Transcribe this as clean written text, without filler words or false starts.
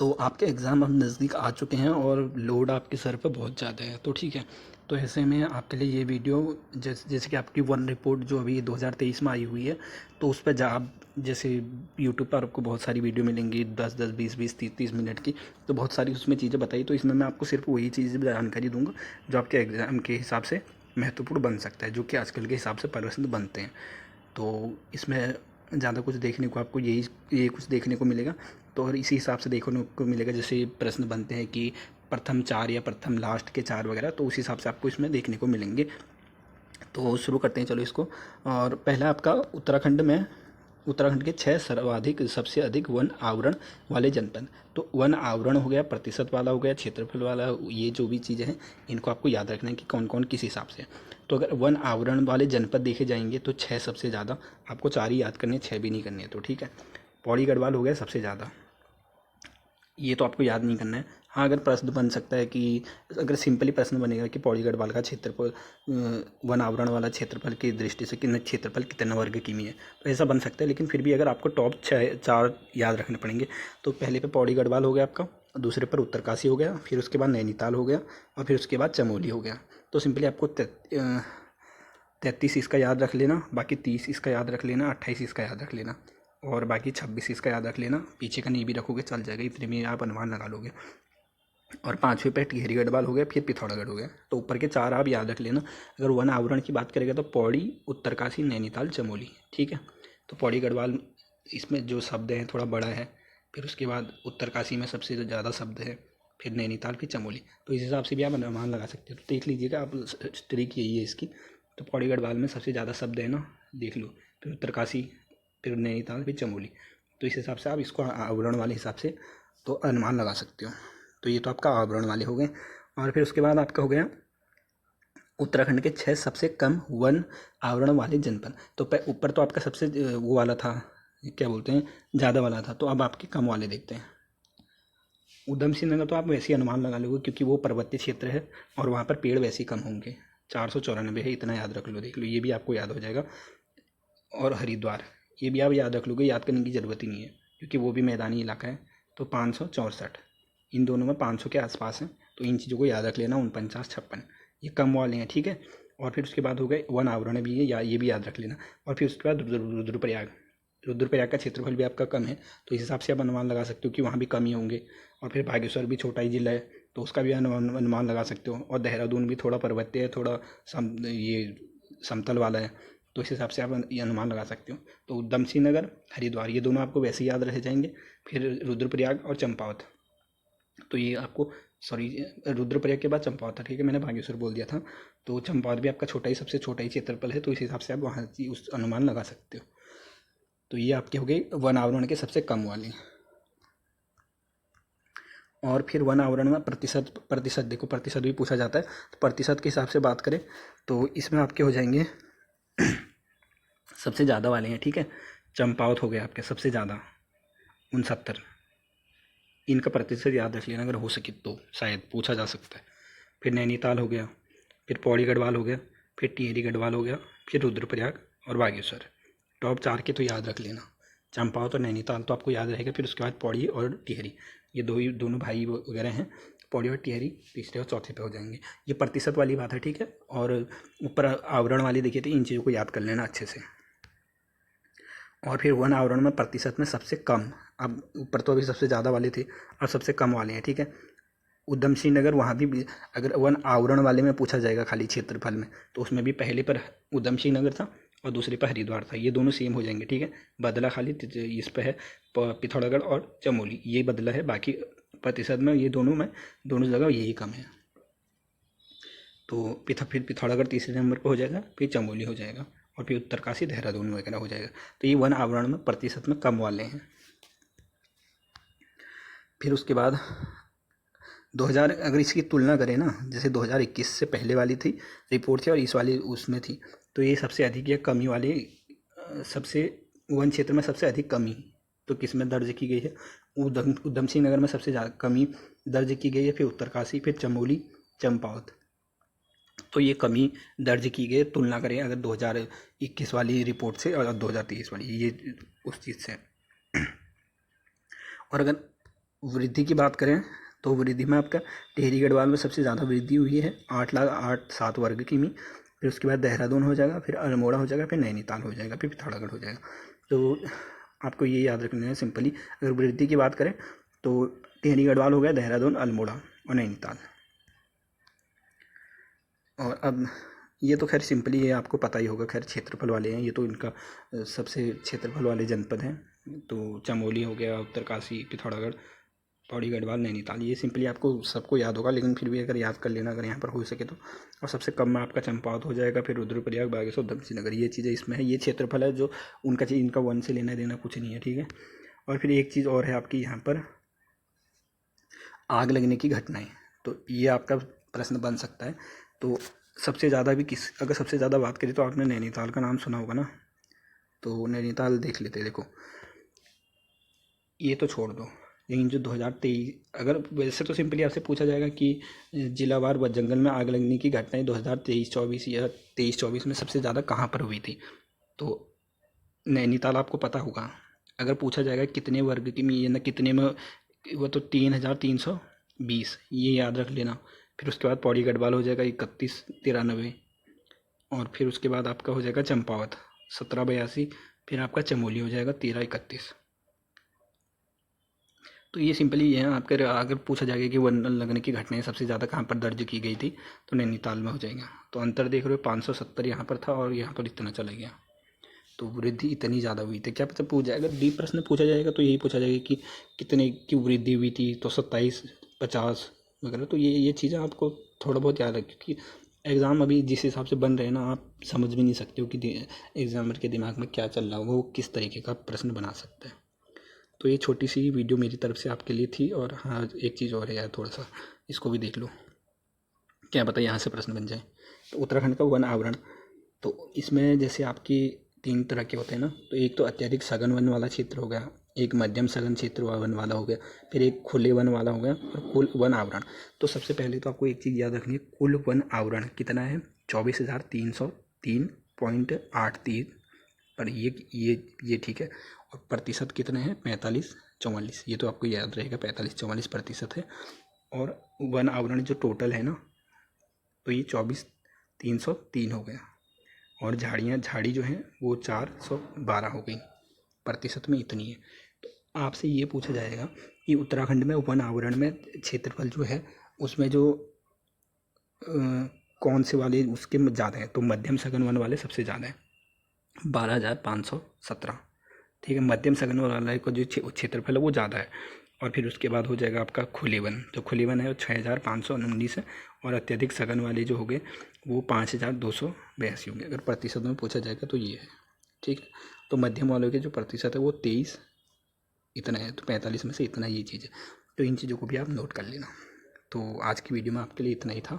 तो आपके एग्ज़ाम अब नज़दीक आ चुके हैं और लोड आपके सर पे बहुत ज़्यादा है, तो ठीक है। तो ऐसे में आपके लिए ये वीडियो जैसे कि आपकी वन रिपोर्ट जो अभी 2023 में आई हुई है, तो उस पे आप जैसे यूट्यूब पर आपको बहुत सारी वीडियो मिलेंगी 10-10, 20-20, 30-30 मिनट की। तो बहुत सारी उसमें चीज़ें बताई, तो इसमें मैं आपको सिर्फ वही चीज़ जानकारी दूंगा जो आपके एग्ज़ाम के हिसाब से महत्वपूर्ण बन सकता है, जो कि आजकल के हिसाब से प्रश्न बनते हैं। तो इसमें ज़्यादा कुछ देखने को आपको यही कुछ देखने को मिलेगा। तो और इसी हिसाब से देखने को मिलेगा, जैसे प्रश्न बनते हैं कि प्रथम 4 या प्रथम लास्ट के 4 वगैरह, तो उस हिसाब से आपको इसमें देखने को मिलेंगे। तो शुरू करते हैं चलो इसको। और पहला आपका उत्तराखंड के 6 सर्वाधिक सबसे अधिक वन आवरण वाले जनपद। तो वन आवरण हो गया, प्रतिशत वाला हो गया, क्षेत्रफल वाला, ये जो भी चीज़ें हैं इनको आपको याद रखना है कि कौन कौन किस हिसाब से। तो अगर वन आवरण वाले जनपद देखे जाएंगे तो 6 सबसे ज़्यादा, आपको 4 ही याद करने, 6 भी नहीं करने, तो ठीक है। पौड़ी गढ़वाल हो गया सबसे ज़्यादा, ये तो आपको याद नहीं करना है। हाँ, अगर प्रश्न बन सकता है कि अगर सिंपली प्रश्न बनेगा कि पौड़ी गढ़वाल का क्षेत्रफल वन आवरण वाला क्षेत्रफल की दृष्टि से कितना क्षेत्रफल कितना वर्ग किमी है, तो ऐसा बन सकता है। लेकिन फिर भी अगर आपको टॉप 4 याद रखने पड़ेंगे, तो पहले पे पौड़ी गढ़वाल हो गया आपका, दूसरे पर उत्तरकाशी हो गया, फिर उसके बाद नैनीताल हो गया, और फिर उसके बाद चमोली हो गया। तो सिंपली आपको 33 इसका याद रख लेना, बाकी 30 इसका याद रख लेना, 28 इसका याद रख लेना, और बाकी 26 इसका याद रख लेना। पीछे का नहीं भी रखोगे चल जाएगा, इतने में आप अनुमान लगा लोगे। और 5वें पे टिहरी गढ़वाल हो गया, फिर पिथौरागढ़ हो गया। तो ऊपर के 4 आप याद रख लेना। अगर वन आवरण की बात करेगा तो पौड़ी, उत्तरकाशी, नैनीताल, चमोली, ठीक है। तो पौड़ी गढ़वाल इसमें जो शब्द हैं थोड़ा बड़ा है, फिर उसके बाद उत्तरकाशी में सबसे ज़्यादा शब्द है, फिर नैनीताल, फिर चमोली। तो इस हिसाब से भी आप अनुमान लगा सकते हो। तो देख लीजिएगा आप, ट्रिक यही है इसकी। तो पौड़ी गढ़वाल में सबसे ज़्यादा शब्द है ना, देख लो, फिर उत्तरकाशी, फिर नैनीताल, फिर चमोली। तो इस हिसाब से आप इसको आवरण वाले हिसाब से तो अनुमान लगा सकते हो। तो ये तो आपका आवरण वाले हो गए। और फिर उसके बाद आपका हो गया उत्तराखंड के 6 सबसे कम वन आवरण वाले जनपद। तो ऊपर तो आपका सबसे वो वाला था, क्या बोलते हैं, ज़्यादा वाला था। तो अब आपके कम वाले देखते हैं। उधम सिंह नगर तो आप वैसे ही अनुमान लगा लोगे, क्योंकि वो पर्वतीय क्षेत्र है और वहाँ पर पेड़ वैसे ही कम होंगे। 494 है, इतना याद रख लो, देख लो, ये भी आपको याद हो जाएगा। और हरिद्वार, ये भी आप याद रख लोगे, याद करने की ज़रूरत ही नहीं है, क्योंकि वो भी मैदानी इलाका है। तो 564, इन दोनों में 500 के आसपास हैं। तो इन चीज़ों को याद रख लेना। 49, 56, ये कम वाले हैं, ठीक है। और फिर उसके बाद हो गए वन आवरण भी है, या ये भी याद रख लेना। और फिर उसके बाद रुद्रप्रयाग, रुद्रप्रयाग का क्षेत्रफल भी आपका कम है, तो इस हिसाब से आप अनुमान लगा सकते हो कि वहाँ भी कम ही होंगे। और फिर बागेश्वर भी छोटा ही जिला है, तो उसका भी अनुमान लगा सकते हो। और देहरादून भी थोड़ा पर्वतीय है, थोड़ा ये समतल वाला है, तो इस हिसाब से आप ये अनुमान लगा सकते हो। तो उधम सिंह नगर, हरिद्वार, ये दोनों आपको वैसे ही याद रह जाएंगे। फिर रुद्रप्रयाग और चंपावत, तो ये आपको, सॉरी, रुद्रप्रयाग के बाद चंपावत था, ठीक है, मैंने बागेश्वर बोल दिया था। तो चंपावत भी आपका छोटा ही, सबसे छोटा ही क्षेत्रफल है, तो इस हिसाब से आप वहाँ की उस अनुमान लगा सकते हो। तो ये आपके हो गए वन आवरण के सबसे कम वाले। और फिर वन आवरण में प्रतिशत, देखो प्रतिशत भी पूछा जाता है, तो प्रतिशत के हिसाब से बात करें तो इसमें आपके हो जाएंगे सबसे ज़्यादा वाले हैं, ठीक है। चंपावत हो गया आपके सबसे ज़्यादा, 69। इनका प्रतिशत याद रख लेना, अगर हो सके तो, शायद पूछा जा सकता है। फिर नैनीताल हो गया, फिर पौड़ी गढ़वाल हो गया, फिर टिहरी गढ़वाल हो गया, फिर रुद्रप्रयाग और बागेश्वर। टॉप 4 के तो याद रख लेना। चंपावत और नैनीताल तो आपको याद रहेगा। फिर उसके बाद पौड़ी और टिहरी, ये दोनों भाई वगैरह हैं। पौड़ी और टिहरी तीसरे और चौथे पे हो जाएंगे। ये प्रतिशत वाली बात है, ठीक है। और ऊपर आवरण वाली देखिए, तो इन चीज़ों को याद कर लेना अच्छे से। और फिर वन आवरण में प्रतिशत में सबसे कम, अब ऊपर तो अभी सबसे ज़्यादा वाले थे, और सबसे कम वाले हैं, ठीक है। उधम सिंह नगर, वहाँ भी अगर वन आवरण वाले में पूछा जाएगा खाली क्षेत्रफल में, तो उसमें भी पहले पर उधम सिंह नगर था और दूसरे पर हरिद्वार था। ये दोनों सेम हो जाएंगे, ठीक है। बदला खाली इस पर है, पिथौरागढ़ और चमोली, ये बदला है। बाकी प्रतिशत में ये दोनों में, दोनों जगह यही कम है। तो फिर पिथौरागढ़ तीसरे नंबर पर हो जाएगा, फिर चमोली हो जाएगा, और फिर उत्तरकाशी, देहरादून वगैरह हो जाएगा। तो ये वन आवरण में प्रतिशत में कम वाले हैं। फिर उसके बाद 2000, अगर इसकी तुलना करें ना, जैसे 2021 से पहले वाली थी रिपोर्ट थी और इस वाली उसमें थी, तो ये सबसे अधिक या कमी वाले, सबसे वन क्षेत्र में सबसे अधिक कमी तो किस में दर्ज की गई है, उधम सिंह नगर में सबसे ज़्यादा कमी दर्ज की गई है। फिर उत्तरकाशी, फिर चमोली, चंपावत, तो ये कमी दर्ज की गई। तुलना करें अगर 2021 वाली रिपोर्ट से और 2023 वाली, ये उस चीज़ से। और अगर वृद्धि की बात करें तो वृद्धि में आपका टिहरी गढ़वाल में सबसे ज़्यादा वृद्धि हुई है 8,08,7 वर्ग किमी। फिर उसके बाद देहरादून हो जाएगा, फिर अल्मोड़ा हो जाएगा, फिर नैनीताल हो जाएगा, फिर पिथौरागढ़ हो जाएगा। तो आपको ये याद रखना है सिंपली। अगर वृद्धि की बात करें तो टिहरी गढ़वाल हो गया, देहरादून, अल्मोड़ा और नैनीताल। और अब ये तो खैर सिंपली है, आपको पता ही होगा, खैर क्षेत्रफल वाले हैं ये तो, इनका सबसे क्षेत्रफल वाले जनपद हैं। तो चमोली हो गया, उत्तरकाशी, पिथौरागढ़, पौड़ी गढ़वाल, नैनीताल, ये सिंपली आपको सबको याद होगा, लेकिन फिर भी अगर याद कर लेना अगर यहाँ पर हो सके तो। और सबसे कम में आपका चंपावत हो जाएगा, फिर रुद्रप्रयाग, बागेश्वर, उधमसिंह नगर, ये चीज़ें इसमें है। ये क्षेत्रफल है जो उनका चीज़, इनका वन से लेना देना कुछ नहीं है, ठीक है। और फिर एक चीज़ और है आपकी यहाँ पर, आग लगने की घटनाएं। तो ये आपका प्रश्न बन सकता है। तो सबसे ज़्यादा भी अगर सबसे ज़्यादा बात करें तो आपने नैनीताल का नाम सुना होगा ना, तो नैनीताल देख लेते हैं। देखो ये तो छोड़ दो, लेकिन जो 2023, अगर वैसे तो सिंपली आपसे पूछा जाएगा कि जिलावार व जंगल में आग लगने की घटनाएं 2023-24 या 23-24 में सबसे ज़्यादा कहाँ पर हुई थी, तो नैनीताल आपको पता होगा। अगर पूछा जाएगा कितने वर्ग की में, ना कितने में, वो तो 3,320, ये याद रख लेना। फिर उसके बाद पौड़ी गढ़वाल हो जाएगा 3193, और फिर उसके बाद आपका हो जाएगा चंपावत 1782, फिर आपका चमोली हो जाएगा 1331। तो ये सिंपली ये है आपके। अगर पूछा जाएगा कि वन लगने की घटनाएं सबसे ज़्यादा कहाँ पर दर्ज की गई थी, तो नैनीताल में हो जाएगा। तो अंतर देख रहे हो, 570 यहाँ पर था और यहाँ पर इतना चला गया। तो वृद्धि इतनी ज़्यादा हुई थी। क्या पता पूछ जाएगा, डीप प्रश्न पूछा जाएगा तो यही पूछा जाएगा कि कितने की वृद्धि हुई थी, तो 27, 50 वगैरह। तो ये चीज़ें आपको थोड़ा बहुत याद रखें, क्योंकि एग्ज़ाम अभी जिस हिसाब से बन रहे हैं ना, आप समझ भी नहीं सकते हो कि एग्ज़ामर के दिमाग में क्या चल रहा होगा, वो किस तरीके का प्रश्न बना सकता है। तो ये छोटी सी वीडियो मेरी तरफ से आपके लिए थी। और हाँ, एक चीज़ और है यार, थोड़ा सा इसको भी देख लो, क्या पता यहाँ से प्रश्न बन जाए। तो उत्तराखंड का वन आवरण, तो इसमें जैसे आपकी 3 तरह के होते हैं ना, तो एक तो अत्यधिक सघन वन वाला क्षेत्र हो गया, एक मध्यम सघन क्षेत्र वन वाला हो गया, फिर एक खुले वन वाला हो गया, और कुल वन आवरण। तो सबसे पहले तो आपको एक चीज़ याद रखनी है, कुल वन आवरण कितना है, 24,303.83। पर ये ठीक है। और प्रतिशत कितने हैं, 45-44, ये तो आपको याद रहेगा, 45-44% है। और वन आवरण जो टोटल है ना, तो ये 24,303 हो गया। और झाड़ी जो हैं वो 412 हो गई, प्रतिशत में इतनी है। तो आपसे ये पूछा जाएगा कि उत्तराखंड में वन आवरण में क्षेत्रफल जो है उसमें जो कौन से वाले उसके ज़्यादा है, तो मध्यम सघन वन वाले सबसे ज़्यादा है, 12,517। ठीक है, मध्यम सघन वन वाले का जो क्षेत्रफल है वो ज़्यादा है। और फिर उसके बाद हो जाएगा आपका खुले वन, जो खुले वन है वो 6,519 है। और अत्यधिक सघन वाले जो हो गए वो 5,282 होंगे। अगर प्रतिशत में पूछा जाएगा तो ये है, ठीक है। तो मध्यम वालों के जो प्रतिशत है वो 23 इतना है, तो 45 में से इतना ये चीज़ है। तो इन चीज़ों को भी आप नोट कर लेना। तो आज की वीडियो में आपके लिए इतना ही था।